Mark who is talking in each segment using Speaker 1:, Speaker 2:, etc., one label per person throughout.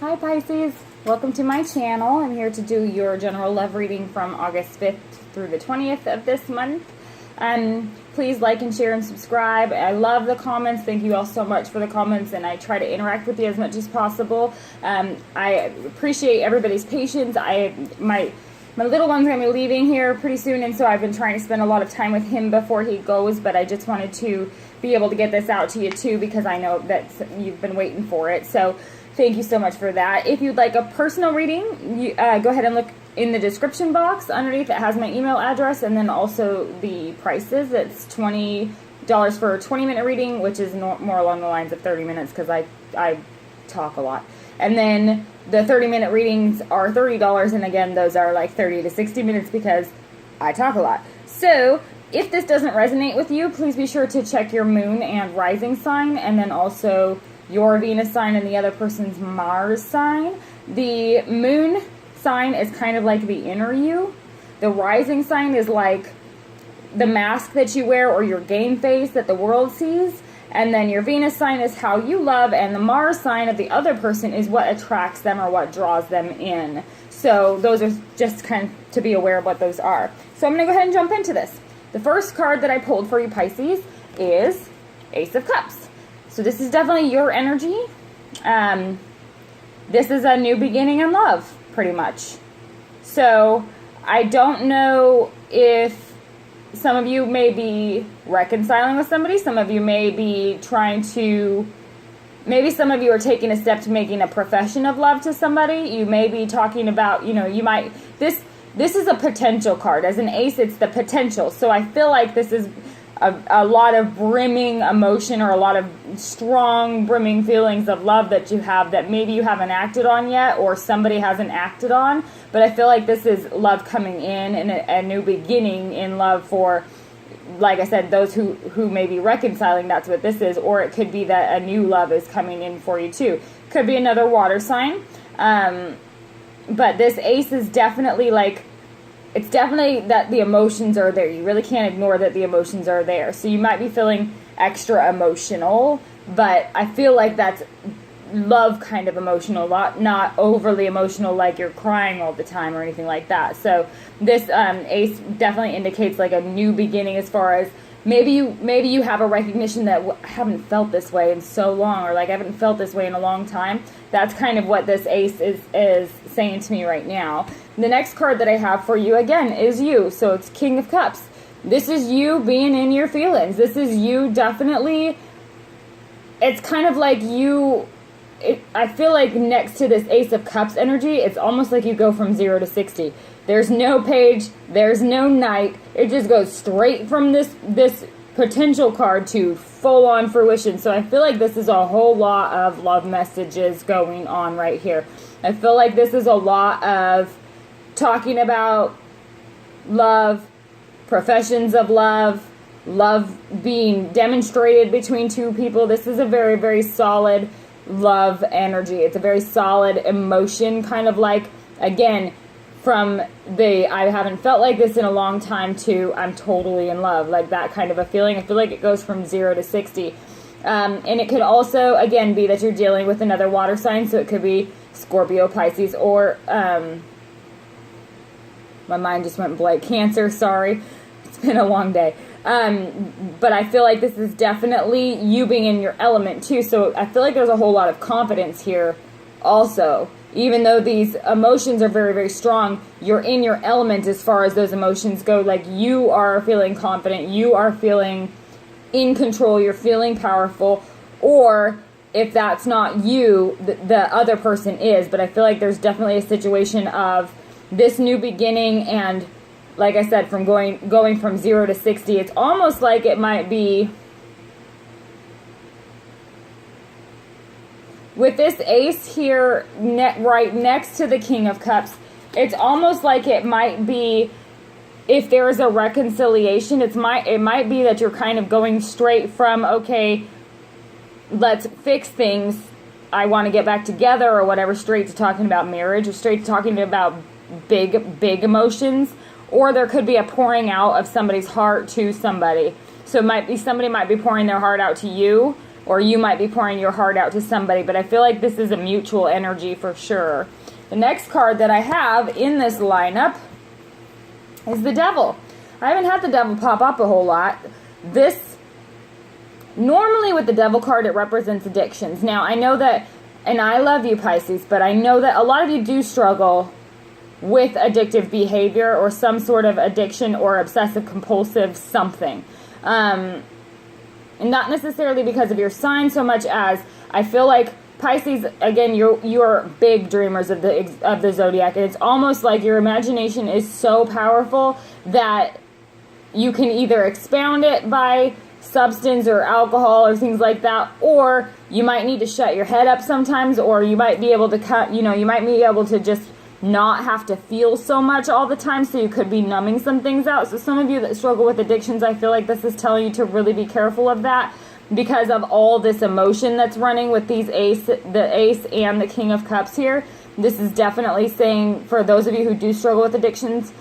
Speaker 1: Hi Pisces, welcome to my channel. I'm here to do your general love reading from August 5th through the 20th of this month. Please like and share and subscribe. I love the comments. Thank you all so much for the comments, and I try to interact with you as much as possible. I appreciate everybody's patience. My little one's going to be leaving here pretty soon, and so I've been trying to spend a lot of time with him before he goes, but I just wanted to be able to get this out to you too, because I know that you've been waiting for it. So thank you so much for that. If you'd like a personal reading, go ahead and look in the description box. Underneath it has my email address, and then also the prices. It's $20 for a 20-minute reading, which is more along the lines of 30 minutes because I talk a lot. And then the 30-minute readings are $30, and again, those are like 30 to 60 minutes because I talk a lot. So if this doesn't resonate with you, please be sure to check your moon and rising sign, and then also your Venus sign and the other person's Mars sign. The moon sign is kind of like the inner you. The rising sign is like the mask that you wear or your game face that the world sees. And then your Venus sign is how you love, and the Mars sign of the other person is what attracts them or what draws them in. So those are just kind of to be aware of what those are. So I'm going to go ahead and jump into this. The first card that I pulled for you, Pisces, is Ace of Cups. So this is definitely your energy. This is a new beginning in love, pretty much. So I don't know if some of you may be reconciling with somebody. Some of you may be trying to, maybe some of you are taking a step to making a profession of love to somebody. You may be talking about, you might, this is a potential card. As an ace, it's the potential. So I feel like this is a lot of brimming emotion, or a lot of strong brimming feelings of love that you have that maybe you haven't acted on yet, or somebody hasn't acted on. But I feel like this is love coming in and a new beginning in love for, like I said, those who may be reconciling. That's what this is. Or it could be that a new love is coming in for you too. Could be another water sign. But this ace is definitely like, it's definitely that the emotions are there. You really can't ignore that the emotions are there. So you might be feeling extra emotional, but I feel like that's love kind of emotional, not overly emotional like you're crying all the time or anything like that. So this ace definitely indicates like a new beginning, as far as maybe you have a recognition that I haven't felt this way in so long, or like I haven't felt this way in a long time. That's kind of what this ace is saying to me right now. The next card that I have for you, again, is you. So it's King of Cups. This is you being in your feelings. This is you definitely, it's kind of like you, I feel like next to this Ace of Cups energy, it's almost like you go from 0 to 60. There's no page, there's no knight. It just goes straight from this potential card to full-on fruition. So I feel like this is a whole lot of love messages going on right here. I feel like this is a lot of talking about love, professions of love, love being demonstrated between two people. This is a very, very solid love energy. It's a very solid emotion, kind of like, again, from the I haven't felt like this in a long time to I'm totally in love, like that kind of a feeling. I feel like it goes from 0 to 60. And it could also, again, be that you're dealing with another water sign. So it could be Scorpio, Pisces, or my mind just went blank. Cancer, sorry. It's been a long day. But I feel like this is definitely you being in your element too. So I feel like there's a whole lot of confidence here also. Even though these emotions are very, very strong, you're in your element as far as those emotions go. Like you are feeling confident, you are feeling in control, you're feeling powerful. Or if that's not you, the other person is. But I feel like there's definitely a situation of this new beginning, and like I said, from going from 0 to 60, it's almost like it might be, with this ace here right next to the King of Cups, it's almost like it might be, if there is a reconciliation, it might be that you're kind of going straight from, okay, let's fix things, I want to get back together or whatever, straight to talking about marriage, or straight to talking about big emotions. Or there could be a pouring out of somebody's heart to somebody. So it might be somebody might be pouring their heart out to you, or you might be pouring your heart out to somebody, but I feel like this is a mutual energy for sure. The next card that I have in this lineup is the Devil. I haven't had the Devil pop up a whole lot. Normally with the Devil card, it represents addictions. Now, I know that, and I love you, Pisces, but I know that a lot of you do struggle with addictive behavior or some sort of addiction or obsessive compulsive something. And not necessarily because of your sign so much as I feel like Pisces, again, you're big dreamers of the zodiac, and it's almost like your imagination is so powerful that you can either expound it by substance or alcohol or things like that, or you might need to shut your head up sometimes, or you might be able to you might be able to just not have to feel so much all the time, so you could be numbing some things out. So some of you that struggle with addictions, I feel like this is telling you to really be careful of that because of all this emotion that's running with the Ace and the King of Cups here. This is definitely saying for those of you who do struggle with addictions,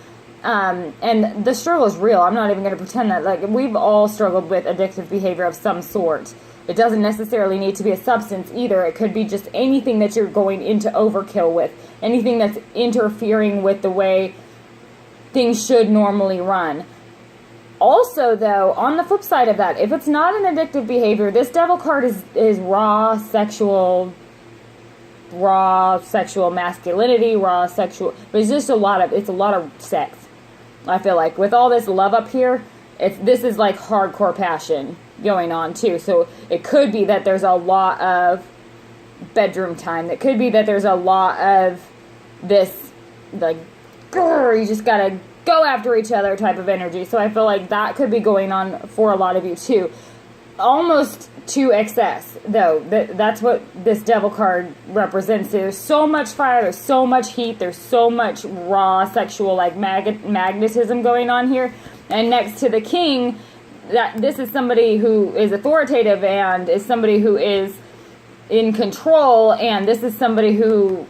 Speaker 1: and the struggle is real. I'm not even going to pretend that. Like, we've all struggled with addictive behavior of some sort. It doesn't necessarily need to be a substance either. It could be just anything that you're going into overkill with. Anything that's interfering with the way things should normally run. Also, though, on the flip side of that, if it's not an addictive behavior, this Devil card is raw sexual masculinity, but it's just a lot of sex. I feel like with all this love up here, this is like hardcore passion going on too. So it could be that there's a lot of bedroom time. It could be that there's a lot of this, like, you just gotta go after each other type of energy. So I feel like that could be going on for a lot of you too. Almost to excess, though. That's what this Devil card represents. There's so much fire, there's so much heat, there's so much raw sexual like magnetism going on here. And next to the King, that this is somebody who is authoritative and is somebody who is in control, and this is somebody whose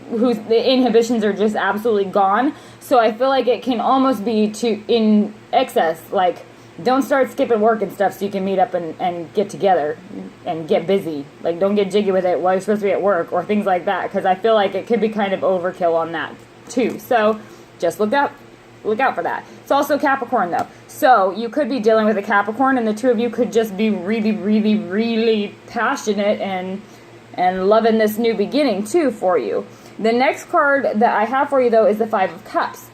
Speaker 1: the inhibitions are just absolutely gone. So I feel like it can almost be in excess, like, don't start skipping work and stuff so you can meet up and get together and get busy. Like, don't get jiggy with it while you're supposed to be at work or things like that, because I feel like it could be kind of overkill on that too. So just look out for that. It's also Capricorn, though. So you could be dealing with a Capricorn, and the two of you could just be really, really, really passionate and loving this new beginning too for you. The next card that I have for you, though, is the Five of Cups.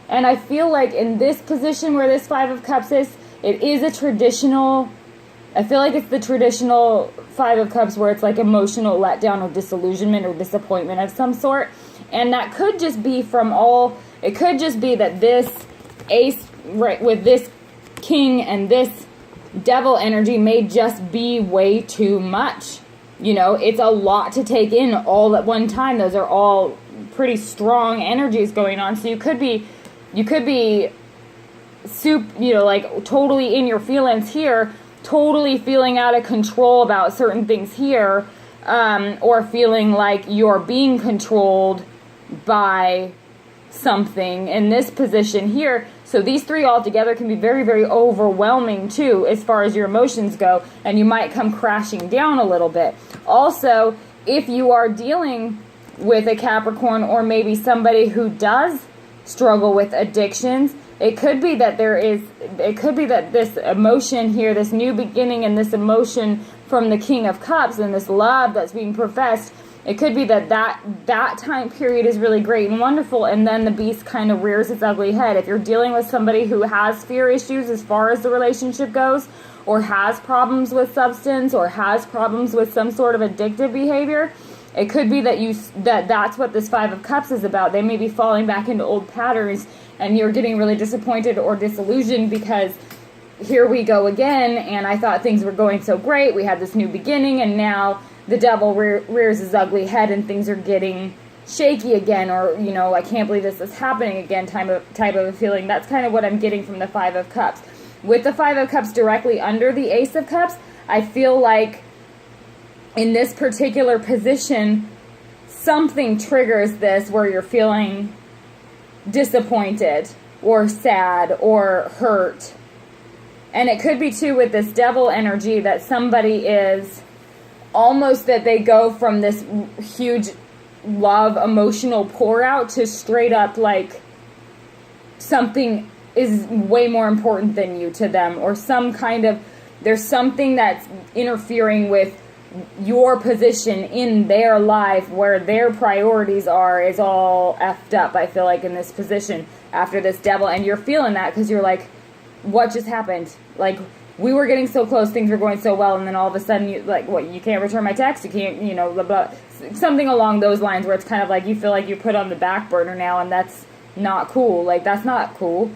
Speaker 1: And I feel like in this position where this Five of Cups is, it is a traditional, I feel like it's the traditional Five of Cups where it's like emotional letdown or disillusionment or disappointment of some sort. And that could just be it could just be that this Ace, right, with this King and this Devil energy may just be way too much. You know, it's a lot to take in all at one time. Those are all pretty strong energies going on. So you could be like totally in your feelings here, totally feeling out of control about certain things here, or feeling like you're being controlled by something in this position here. So these three all together can be very, very overwhelming too as far as your emotions go, and you might come crashing down a little bit. Also, if you are dealing with a Capricorn or maybe somebody who does struggle with addictions, it could be that this emotion here, this new beginning and this emotion from the King of Cups and this love that's being professed, it could be that time period is really great and wonderful, and then the beast kind of rears its ugly head. If you're dealing with somebody who has fear issues as far as the relationship goes, or has problems with substance, or has problems with some sort of addictive behavior, it could be that's what this Five of Cups is about. They may be falling back into old patterns, and you're getting really disappointed or disillusioned because here we go again, and I thought things were going so great. We had this new beginning, and now the Devil rears his ugly head and things are getting shaky again, or, I can't believe this is happening again type of a feeling. That's kind of what I'm getting from the Five of Cups. With the Five of Cups directly under the Ace of Cups, I feel like in this particular position, something triggers this where you're feeling disappointed or sad or hurt. And it could be too with this devil energy that somebody is almost that they go from this huge love emotional pour out to straight up like something is way more important than you to them, or some kind of there's something that's interfering with your position in their life where their priorities is all effed up. I feel like in this position after this devil, and you're feeling that because you're like, what just happened? Like, we were getting so close, things were going so well, and then all of a sudden you like, what, you can't return my text, you can't, blah, blah, something along those lines where it's kind of like you feel like you're put on the back burner now, and that's not cool. Like, that's not cool.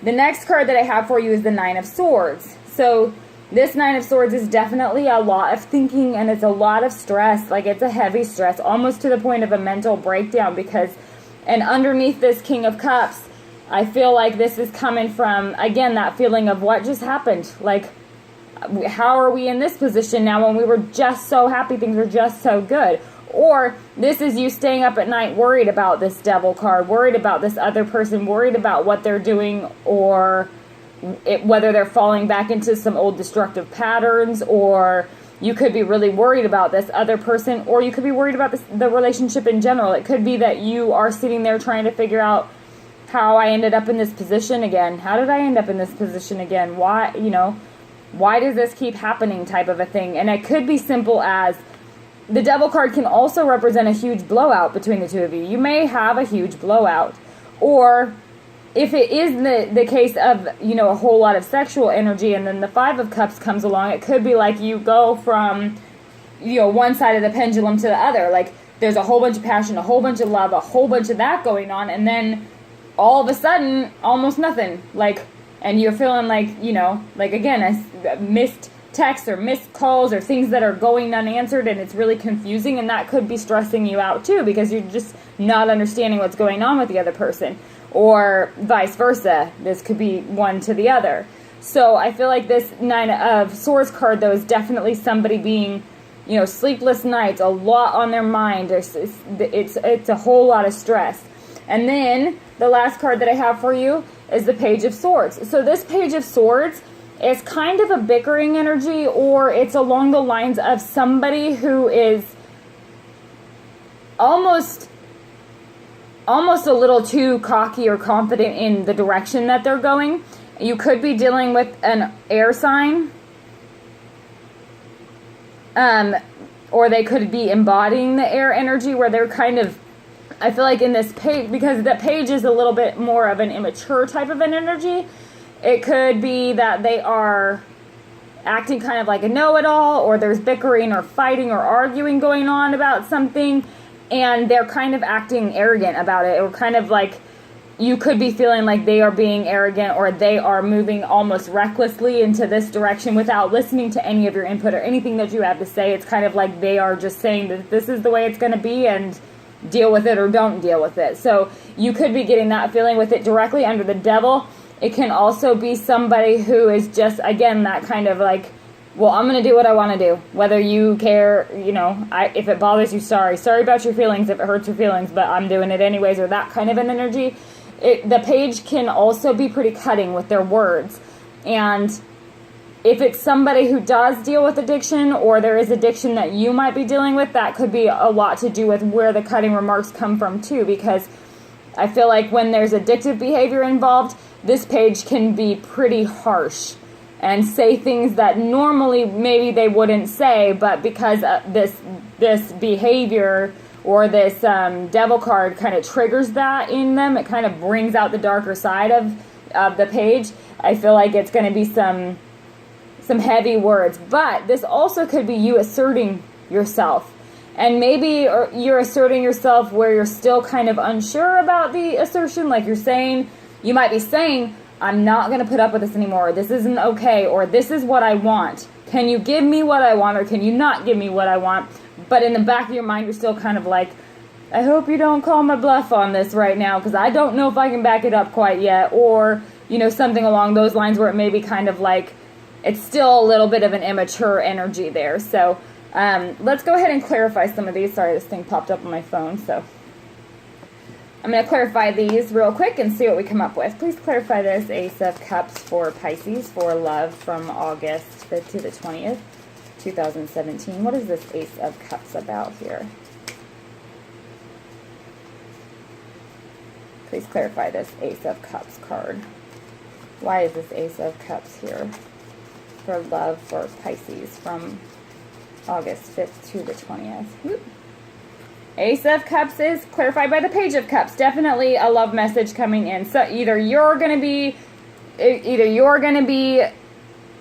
Speaker 1: The next card that I have for you is the Nine of Swords. So this Nine of Swords is definitely a lot of thinking, and it's a lot of stress. Like, it's a heavy stress, almost to the point of a mental breakdown, because, and underneath this King of Cups, I feel like this is coming from, again, that feeling of what just happened. Like, how are we in this position now when we were just so happy, things were just so good? Or this is you staying up at night worried about this devil card, worried about this other person, worried about what they're doing, or whether they're falling back into some old destructive patterns, or you could be really worried about this other person, or you could be worried about the relationship in general. It could be that you are sitting there trying to figure out how I ended up in this position again. How did I end up in this position again? Why, why does this keep happening type of a thing? And it could be simple as the devil card can also represent a huge blowout between the two of you. You may have a huge blowout. Or if it is the case of, a whole lot of sexual energy, and then the Five of Cups comes along, it could be like you go from, one side of the pendulum to the other. Like, there's a whole bunch of passion, a whole bunch of love, a whole bunch of that going on, and then all of a sudden, almost nothing. Like, and you're feeling like, like, again, missed texts or missed calls or things that are going unanswered, and it's really confusing, and that could be stressing you out too, because you're just not understanding what's going on with the other person, or vice versa. This could be one to the other. So I feel like this Nine of Swords card, though, is definitely somebody being, sleepless nights, a lot on their mind. It's a whole lot of stress. And then the last card that I have for you is the Page of Swords. So this Page of Swords is kind of a bickering energy, or it's along the lines of somebody who is almost a little too cocky or confident in the direction that they're going. You could be dealing with an air sign, or they could be embodying the air energy where they're kind of, I feel like in this page, because the page is a little bit more of an immature type of an energy, it could be that they are acting kind of like a know-it-all, or there's bickering or fighting or arguing going on about something, and they're kind of acting arrogant about it, or kind of like you could be feeling like they are being arrogant, or they are moving almost recklessly into this direction without listening to any of your input or anything that you have to say. It's kind of like they are just saying that this is the way it's going to be, and deal with it or don't deal with it. So you could be getting that feeling with it directly under the devil. It can also be somebody who is just, again, that kind of like, well, I'm going to do what I want to do. Whether you care, if it bothers you, sorry about your feelings if it hurts your feelings, but I'm doing it anyways, or that kind of an energy. The page can also be pretty cutting with their words. And if it's somebody who does deal with addiction, or there is addiction that you might be dealing with, that could be a lot to do with where the cutting remarks come from too, because I feel like when there's addictive behavior involved, this page can be pretty harsh and say things that normally maybe they wouldn't say, but because this behavior or this devil card kind of triggers that in them, it kind of brings out the darker side of the page. I feel like it's going to be some heavy words, but this also could be you asserting yourself. And maybe you're asserting yourself where you're still kind of unsure about the assertion, like you might be saying, I'm not going to put up with this anymore, this isn't okay, or this is what I want. Can you give me what I want, or can you not give me what I want? But in the back of your mind, you're still kind of like, I hope you don't call my bluff on this right now, because I don't know if I can back it up quite yet, or, something along those lines where it may be kind of like, it's still a little bit of an immature energy there. So let's go ahead and clarify some of these. Sorry, this thing popped up on my phone. So I'm going to clarify these real quick and see what we come up with. Please clarify this Ace of Cups for Pisces for love from August 5th to the 20th, 2017. What is this Ace of Cups about here? Please clarify this Ace of Cups card. Why is this Ace of Cups here for love for Pisces from August 5th to the 20th? Whoop. Ace of Cups is clarified by the Page of Cups. Definitely a love message coming in. So either you're going to be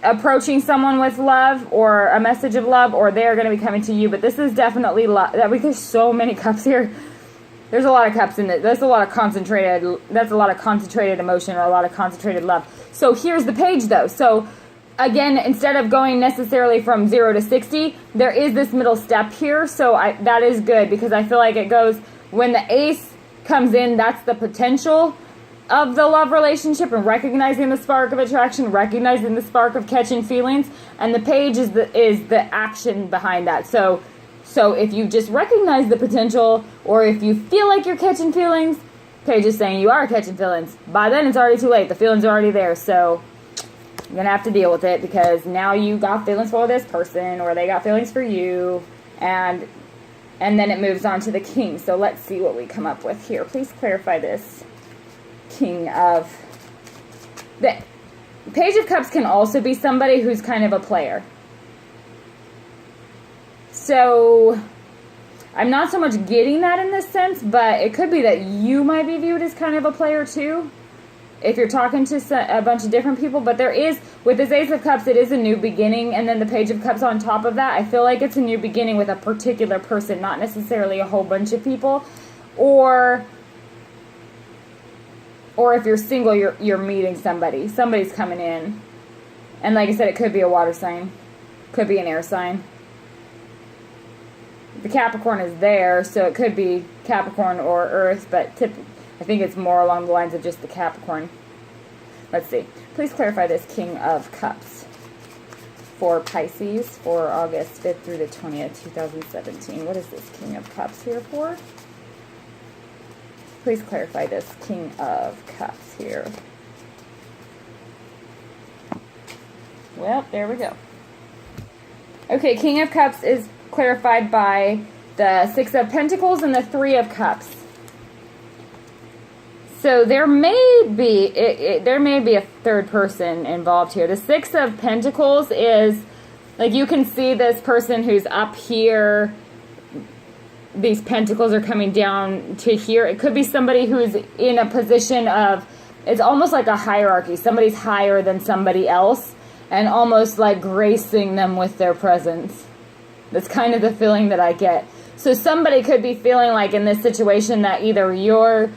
Speaker 1: approaching someone with love or a message of love, or they're going to be coming to you. But this is definitely love. There's so many cups here. There's a lot of cups in it. That's a lot of concentrated emotion or a lot of concentrated love. So here's the page though. So again, instead of going necessarily from 0 to 60, there is this middle step here. So that is good because I feel like it goes, when the ace comes in, that's the potential of the love relationship and recognizing the spark of attraction, recognizing the spark of catching feelings. And the page is the action behind that. So if you just recognize the potential, or if you feel like you're catching feelings, Page is saying you are catching feelings. By then, it's already too late. The feelings are already there. So you're going to have to deal with it because now you got feelings for this person, or they got feelings for you. And then it moves on to the King. So let's see what we come up with here. Please clarify this King of... The Page of Cups can also be somebody who's kind of a player. So I'm not so much getting that in this sense, but it could be that you might be viewed as kind of a player too, if you're talking to a bunch of different people. But there is, with this Ace of Cups, it is a new beginning, and then the Page of Cups on top of that. I feel like it's a new beginning with a particular person, not necessarily a whole bunch of people. Or if you're single, you're meeting somebody. Somebody's coming in. And like I said, it could be a water sign. Could be an air sign. The Capricorn is there, so it could be Capricorn or Earth, but I think it's more along the lines of just the Capricorn. Let's see. Please clarify this King of Cups for Pisces for August 5th through the 20th, 2017. What is this King of Cups here for? Please clarify this King of Cups here. Well, there we go. Okay, King of Cups is clarified by the Six of Pentacles and the Three of Cups. So there may be a third person involved here. The Six of Pentacles is, like, you can see this person who's up here. These pentacles are coming down to here. It could be somebody who's in a position of, it's almost like a hierarchy. Somebody's higher than somebody else and almost like gracing them with their presence. That's kind of the feeling that I get. So somebody could be feeling like in this situation that either you're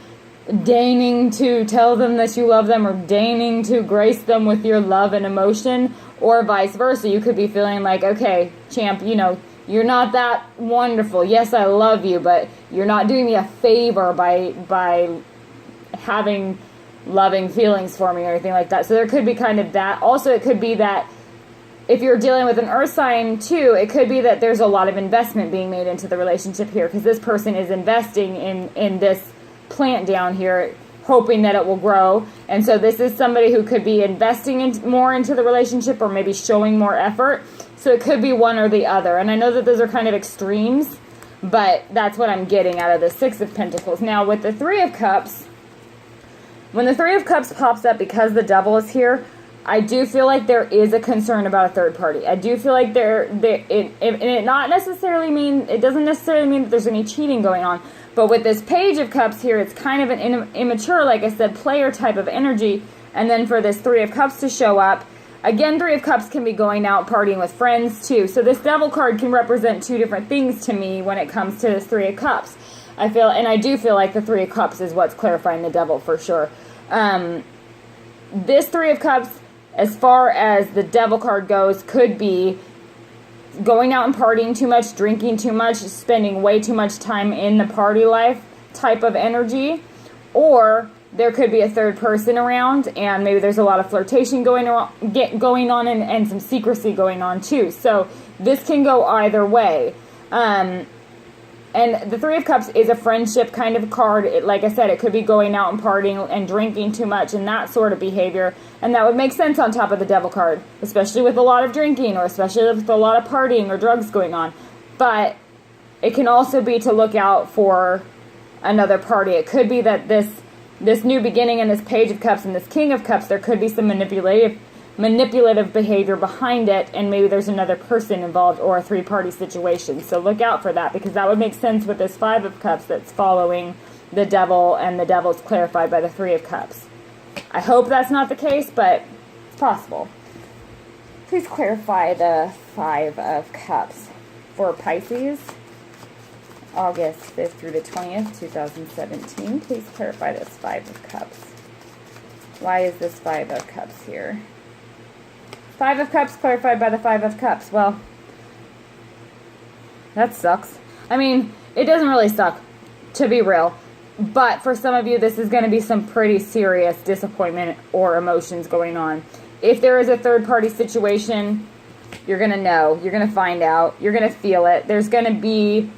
Speaker 1: deigning to tell them that you love them or deigning to grace them with your love and emotion, or vice versa. You could be feeling like, okay, champ, you're not that wonderful. Yes, I love you, but you're not doing me a favor by having loving feelings for me or anything like that. So there could be kind of that. Also, it could be that if you're dealing with an earth sign too, it could be that there's a lot of investment being made into the relationship here, because this person is investing in this plant down here, hoping that it will grow. And so this is somebody who could be investing more into the relationship, or maybe showing more effort. So it could be one or the other. And I know that those are kind of extremes, but that's what I'm getting out of the Six of Pentacles. Now with the Three of Cups, when the Three of Cups pops up, because the Devil is here, I do feel like there is a concern about a third party. I do feel like it doesn't necessarily mean that there's any cheating going on. But with this Page of Cups here, it's kind of an immature, like I said, player type of energy. And then for this Three of Cups to show up, again, Three of Cups can be going out partying with friends too. So this Devil card can represent two different things to me when it comes to this Three of Cups. I do feel like the Three of Cups is what's clarifying the Devil for sure. This Three of Cups, as far as the Devil card goes, could be going out and partying too much, drinking too much, spending way too much time in the party life type of energy. Or there could be a third person around, and maybe there's a lot of flirtation going on and some secrecy going on too. So this can go either way. And the Three of Cups is a friendship kind of card. Like I said, it could be going out and partying and drinking too much and that sort of behavior. And that would make sense on top of the Devil card, especially with a lot of drinking or especially with a lot of partying or drugs going on. But it can also be to look out for another party. It could be that this new beginning and this Page of Cups and this King of Cups, there could be some manipulative behavior behind it, and maybe there's another person involved or a three-party situation. So look out for that, because that would make sense with this Five of Cups that's following the Devil, and the Devil's clarified by the Three of Cups. I hope that's not the case, but it's possible. Please clarify the Five of Cups for Pisces, August 5th through the 20th, 2017. Please clarify this Five of Cups. Why is this Five of Cups here? Five of Cups clarified by the Five of Cups. Well, that sucks. I mean, it doesn't really suck, to be real. But for some of you, this is going to be some pretty serious disappointment or emotions going on. If there is a third-party situation, you're going to know. You're going to find out. You're going to feel it. There's going to be...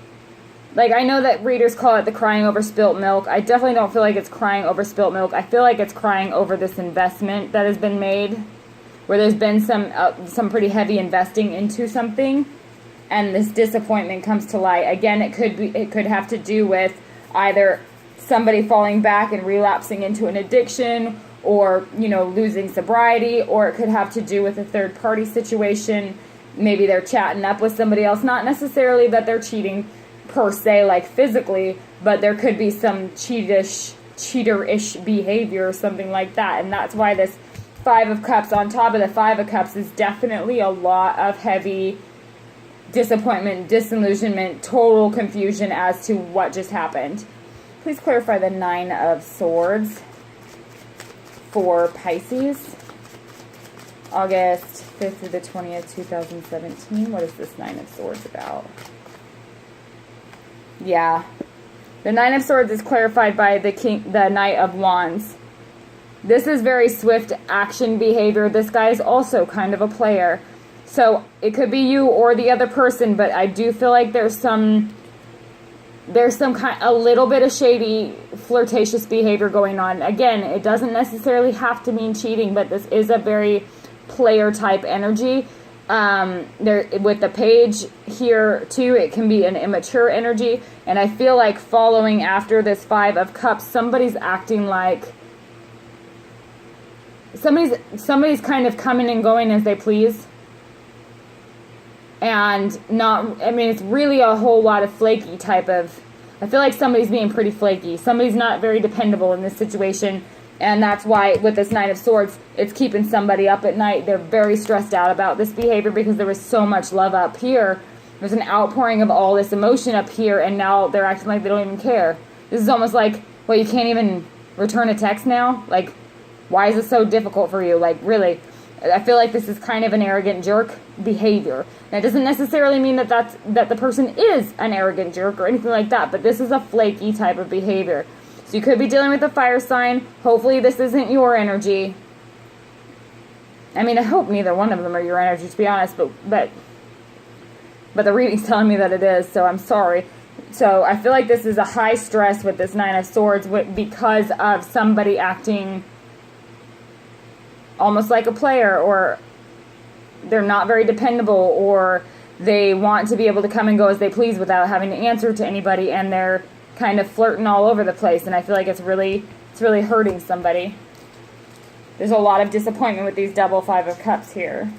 Speaker 1: Like, I know that readers call it the crying over spilt milk. I definitely don't feel like it's crying over spilt milk. I feel like it's crying over this investment that has been made, where there's been some pretty heavy investing into something, and this disappointment comes to light. Again, it could have to do with either somebody falling back and relapsing into an addiction, or, you know, losing sobriety, or it could have to do with a third-party situation. Maybe they're chatting up with somebody else. Not necessarily that they're cheating per se, like physically, but there could be some cheater-ish behavior or something like that. And that's why this Five of Cups on top of the Five of Cups is definitely a lot of heavy disappointment, disillusionment, total confusion as to what just happened. Please clarify the Nine of Swords for Pisces, August 5th through the 20th, 2017. What is this Nine of Swords about? Yeah. The Nine of Swords is clarified by the Knight of Wands. This is very swift action behavior. This guy is also kind of a player. So it could be you or the other person, but I do feel like there's some a little bit of shady, flirtatious behavior going on. Again, it doesn't necessarily have to mean cheating, but this is a very player type energy. There, with the Page here too, it can be an immature energy, and I feel like following after this Five of Cups, somebody's acting like somebody's kind of coming and going as they please, and not, I mean, it's really a whole lot of flaky type of, I feel like somebody's being pretty flaky. Somebody's not very dependable in this situation. And that's why with this Nine of Swords, it's keeping somebody up at night. They're very stressed out about this behavior because there was so much love up here. There's an outpouring of all this emotion up here, and now they're acting like they don't even care. This is almost like, well, you can't even return a text now? Like, why is it so difficult for you? Like, really? I feel like this is kind of an arrogant jerk behavior. That doesn't necessarily mean that the person is an arrogant jerk or anything like that, but this is a flaky type of behavior. So you could be dealing with a fire sign. Hopefully this isn't your energy. I mean, I hope neither one of them are your energy, to be honest, but the reading's telling me that it is, so I'm sorry. So I feel like this is a high stress with this Nine of Swords because of somebody acting almost like a player, or they're not very dependable, or they want to be able to come and go as they please without having to answer to anybody, and they're kind of flirting all over the place, and I feel like it's really hurting somebody. There's a lot of disappointment with these double Five of Cups here.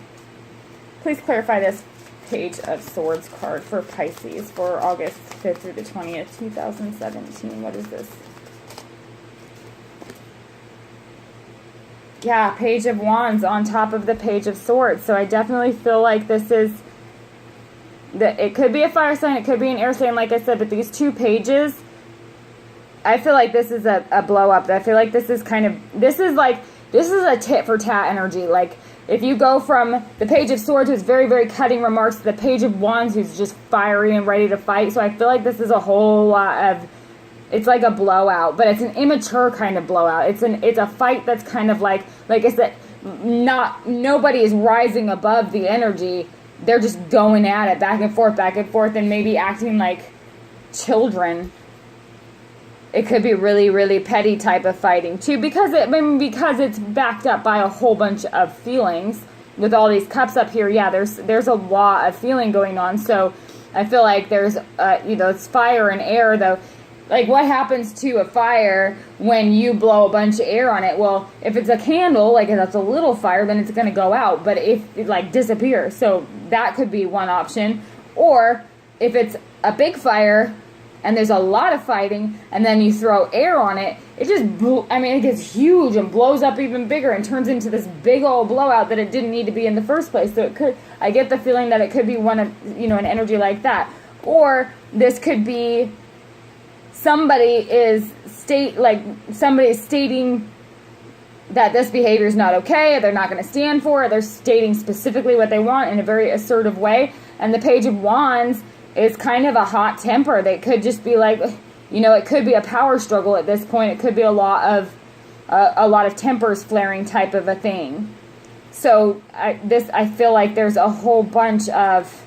Speaker 1: Please clarify this Page of Swords card for Pisces for August 5th through the 20th, 2017. What is this? Yeah, Page of Wands on top of the Page of Swords. So I definitely feel like this is, it could be a fire sign, it could be an air sign, like I said, but these two pages, I feel like this is a blow up. I feel like this is a tit for tat energy. Like, if you go from the Page of Swords, who's very, very cutting remarks, to the Page of Wands, who's just fiery and ready to fight. So I feel like this is a whole lot of, it's like a blowout, but it's an immature kind of blowout. It's a fight that's kind of like I said, nobody is rising above the energy. They're just going at it back and forth, and maybe acting like children, it could be really, really petty type of fighting too, because it's backed up by a whole bunch of feelings. With all these cups up here, yeah, there's a lot of feeling going on. So I feel like there's, it's fire and air, though. Like, what happens to a fire when you blow a bunch of air on it? Well, if it's a candle, like, that's a little fire, then it's going to go out. But if it, like, disappears, so that could be one option. Or if it's a big fire and there's a lot of fighting, and then you throw air on it, it just, it gets huge and blows up even bigger and turns into this big old blowout that it didn't need to be in the first place. So I get the feeling that it could be one of, an energy like that. Or this could be somebody is stating that this behavior is not okay, or they're not going to stand for it. They're stating specifically what they want in a very assertive way. And the Page of Wands is kind of a hot temper. They could just be like, it could be a power struggle at this point. It could be a lot of tempers flaring type of a thing. So I feel like there's a whole bunch of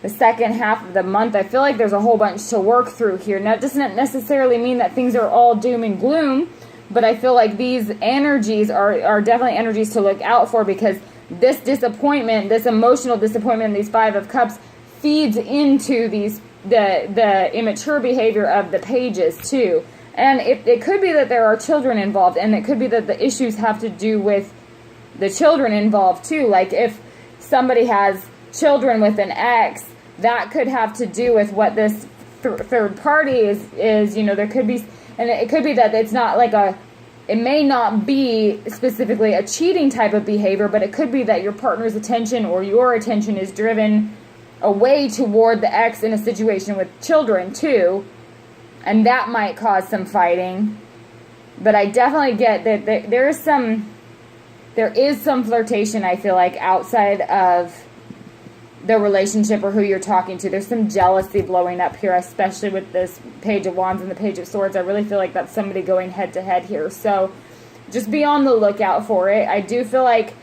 Speaker 1: the second half of the month. I feel like there's a whole bunch to work through here. Now, it doesn't necessarily mean that things are all doom and gloom, but I feel like these energies are definitely energies to look out for, because this disappointment, this emotional disappointment in these Five of Cups feeds into the immature behavior of the pages too. And it could be that there are children involved, and it could be that the issues have to do with the children involved too. Like, if somebody has children with an ex, that could have to do with what this third party is. There could be, and it could be that it's not like it may not be specifically a cheating type of behavior, but it could be that your partner's attention or your attention is driven away toward the ex in a situation with children too, and that might cause some fighting. But I definitely get that there is some flirtation, I feel like, outside of the relationship or who you're talking to. There's some jealousy blowing up here, especially with this Page of Wands and the Page of Swords. I really feel like that's somebody going head to head here. So just be on the lookout for it. I do feel like,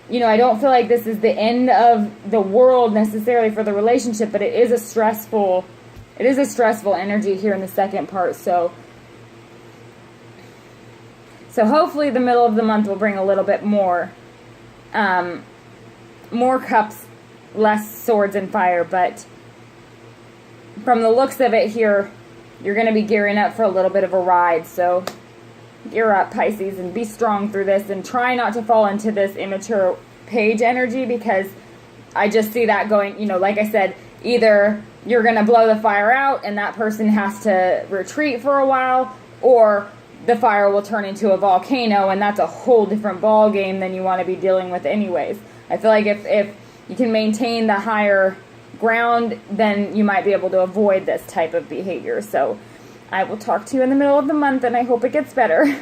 Speaker 1: I don't feel like this is the end of the world necessarily for the relationship, but it is a stressful energy here in the second part. So hopefully the middle of the month will bring a little bit more cups, less swords and fire. But from the looks of it here, you're going to be gearing up for a little bit of a ride. So gear up, Pisces, and be strong through this, and try not to fall into this immature page energy, because I just see that going, like I said, either you're going to blow the fire out and that person has to retreat for a while, or the fire will turn into a volcano, and that's a whole different ball game than you want to be dealing with anyways. I feel like if you can maintain the higher ground, then you might be able to avoid this type of behavior. So I will talk to you in the middle of the month, and I hope it gets better.